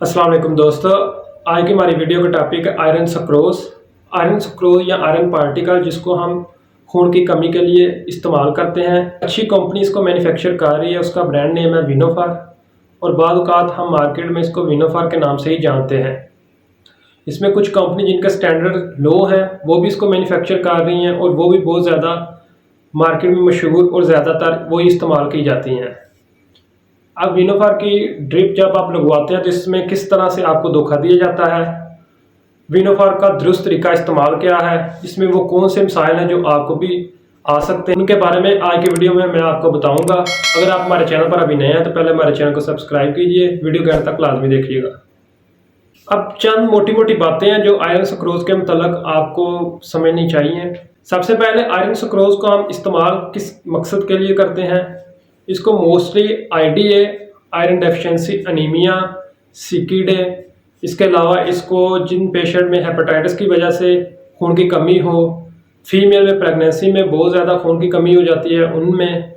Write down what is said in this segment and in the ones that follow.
अस्सलाम वालेकुम दोस्तों, आज की हमारी वीडियो का टॉपिक है आयरन सुक्रोज। आयरन सुक्रोज या आयरन पार्टिकल जिसको हम खून की कमी के लिए इस्तेमाल करते हैं। अच्छी कंपनी इसको मैन्युफैक्चर कर रही है, उसका ब्रांड नेम है विनोफार और बाद औक़ात हम मार्केट में इसको विनोफार के नाम से ही जानते हैं। इसमें कुछ कंपनी जिनका स्टैंडर्ड लो है वो भी इसको मैन्युफैक्चर कर रही हैं और वो भी बहुत ज़्यादा मार्केट में मशहूर और ज़्यादातर वही इस्तेमाल की जाती हैं। अब विनोफार की ड्रिप जब आप लगवाते हैं तो इसमें किस तरह से आपको धोखा दिया जाता है, विनोफार का दुरुस्त तरीका इस्तेमाल क्या है, इसमें वो कौन से मसाइल हैं जो आपको भी आ सकते हैं, उनके बारे में आज की वीडियो में मैं आपको बताऊंगा। अगर आप हमारे चैनल पर अभी नए हैं तो पहले हमारे चैनल को सब्सक्राइब कीजिए, वीडियो के अंत तक लाजमी देखिएगा। अब चंद मोटी मोटी बातें हैं जो आयरन सुक्रोज के मतलब आपको समझनी चाहिए। सबसे पहले आयरन सुक्रोज को हम इस्तेमाल किस मकसद के लिए करते हैं। इसको mostly IDA iron deficiency anaemia, सीकीडे, इसके अलावा इसको जिन पेशेंट में हेपेटाइटिस की वजह से खून की कमी हो, फीमेल में प्रेगनेंसी में बहुत ज़्यादा खून की कमी हो जाती है उनमें,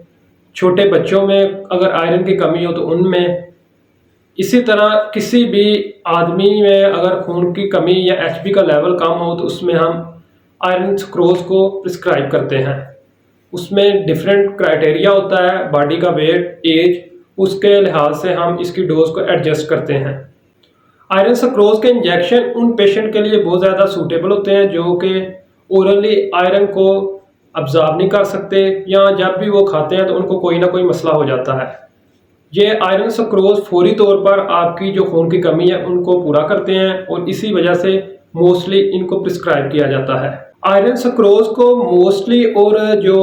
छोटे बच्चों में अगर आयरन की कमी हो तो उनमें, इसी तरह किसी भी आदमी में अगर खून की कमी या HB का लेवल कम हो तो उसमें हम आयरन सुक्रोज को प्रिस्क्राइब करते हैं। उसमें डिफरेंट क्राइटेरिया होता है, बॉडी का वेट, एज, उसके लिहाज से हम इसकी डोज को एडजस्ट करते हैं। आयरन सुक्रोज के इंजेक्शन उन पेशेंट के लिए बहुत ज़्यादा सूटेबल होते हैं जो कि ओरली आयरन को अब्जॉर्ब नहीं कर सकते या जब भी वो खाते हैं तो उनको कोई ना कोई मसला हो जाता है। ये आयरन सुक्रोज फौरी तौर पर आपकी जो खून की कमी है उनको पूरा करते हैं और इसी वजह से मोस्टली इनको प्रिस्क्राइब किया जाता है। आयरन सुक्रोज को मोस्टली और जो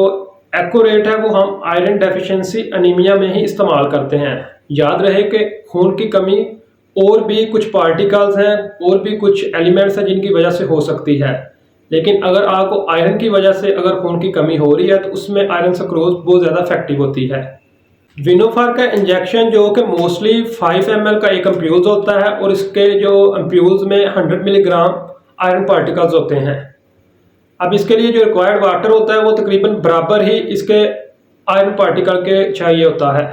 एक्यूरेट है वो हम आयरन डेफिशिएंसी अनीमिया में ही इस्तेमाल करते हैं। याद रहे कि खून की कमी और भी कुछ पार्टिकल्स हैं और भी कुछ एलिमेंट्स हैं जिनकी वजह से हो सकती है, लेकिन अगर आपको आयरन की वजह से अगर खून की कमी हो रही है तो उसमें आयरन सुक्रोज बहुत ज़्यादा इफेक्टिव होती है। विनोफार का इंजेक्शन जो कि मोस्टली 5 ml का एक एम्प्यूल्स होता है और इसके जो एम्प्यूल्स में 100 मिलीग्राम आयरन पार्टिकल्स होते हैं। अब इसके लिए जो रिक्वायर्ड वाटर होता है वो तकरीबन बराबर ही इसके आयरन पार्टिकल के चाहिए होता है।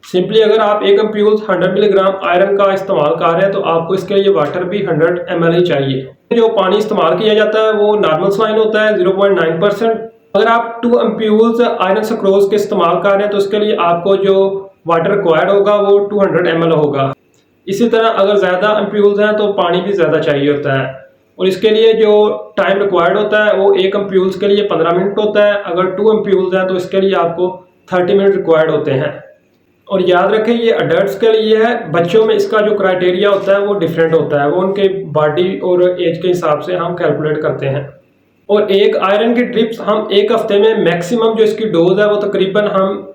सिंपली अगर आप एक एम्प्यूल्स 100 मिलीग्राम आयरन का इस्तेमाल कर रहे हैं तो आपको इसके लिए वाटर भी 100 ml ही चाहिए। जो पानी इस्तेमाल किया जाता है वो नॉर्मल सलाइन होता है 0.9%। अगर आप 2 एम्प्यूल्स आयरन सुक्रोज के इस्तेमाल कर रहे हैं तो उसके लिए आपको जो वाटर रिक्वायर्ड होगा वो 200 ml होगा। इसी तरह अगर ज़्यादा एम्प्यूल्स हैं तो पानी भी ज़्यादा चाहिए होता है और इसके लिए जो टाइम रिक्वायर्ड होता है वो एक एम्प्यूल्स के लिए 15 मिनट होता है। अगर 2 एम्प्यूल्स हैं तो इसके लिए आपको 30 मिनट रिक्वायर्ड होते हैं। और याद रखें ये अडल्ट्स के लिए है, बच्चों में इसका जो क्राइटेरिया होता है वो डिफरेंट होता है, वो उनके बॉडी और एज के हिसाब से हम कैलकुलेट करते हैं। और एक आयरन की ड्रिप्स हम एक हफ्ते में मैक्सिमम जो इसकी डोज है वो तकरीबन हम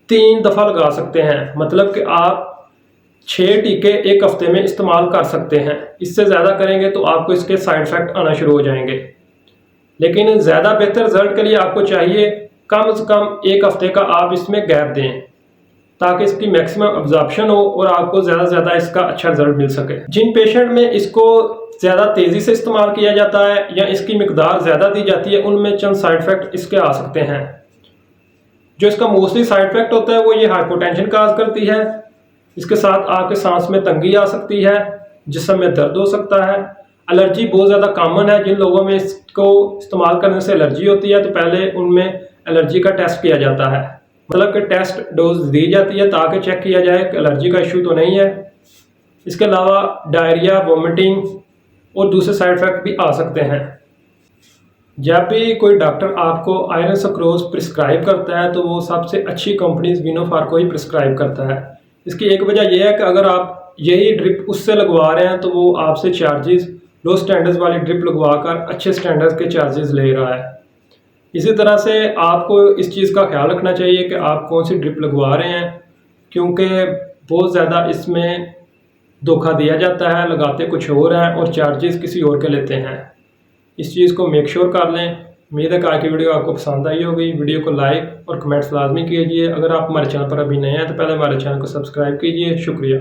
3 दफ़ा लगा सकते हैं। मतलब कि आप 6 टीके एक हफ्ते में इस्तेमाल कर सकते हैं। इससे ज़्यादा करेंगे तो आपको इसके साइड इफ़ेक्ट आना शुरू हो जाएंगे। लेकिन ज़्यादा बेहतर रिजल्ट के लिए आपको चाहिए कम से कम एक हफ्ते का आप इसमें गैप दें ताकि इसकी मैक्सिमम अब्जॉर्प्शन हो और आपको ज़्यादा से ज़्यादा इसका अच्छा रिजल्ट मिल सके। जिन पेशेंट में इसको ज़्यादा तेज़ी से इस्तेमाल किया जाता है या इसकी मिकदार ज़्यादा दी जाती है उनमें चंद साइड इफ़ेक्ट इसके आ सकते हैं। जो इसका मोस्टली साइड इफ़ेक्ट होता है वो ये हाइपोटेंशन काज करती है, इसके साथ आपके सांस में तंगी आ सकती है, जिस्म में दर्द हो सकता है। एलर्जी बहुत ज़्यादा कॉमन है, जिन लोगों में इसको इस्तेमाल करने से एलर्जी होती है तो पहले उनमें एलर्जी का टेस्ट किया जाता है, मतलब कि टेस्ट डोज दी जाती है ताकि चेक किया जाए कि एलर्जी का इशू तो नहीं है। इसके अलावा डायरिया, वोमिटिंग और दूसरे साइड इफ़ेक्ट भी आ सकते हैं। जब भी कोई डॉक्टर आपको आयरन सुक्रोज प्रिस्क्राइब करता है तो वो सबसे अच्छी कंपनीज विनोफार को ही प्रिस्क्राइब करता है। इसकी एक वजह यह है कि अगर आप यही ड्रिप उससे लगवा रहे हैं तो वो आपसे चार्जेस लो स्टैंडर्ड्स वाली ड्रिप लगवाकर अच्छे स्टैंडर्ड्स के चार्जेस ले रहा है। इसी तरह से आपको इस चीज़ का ख्याल रखना चाहिए कि आप कौन सी ड्रिप लगवा रहे हैं, क्योंकि बहुत ज़्यादा इसमें धोखा दिया जाता है, लगाते कुछ और हैं और चार्जेस किसी और के लेते हैं। इस चीज़ को मेक श्योर कर लें। उम्मीद है कि आज की वीडियो आपको पसंद आई होगी। वीडियो को लाइक और कमेंट्स लाजमी कीजिए। अगर आप हमारे चैनल पर अभी नए हैं तो पहले हमारे चैनल को सब्सक्राइब कीजिए। शुक्रिया।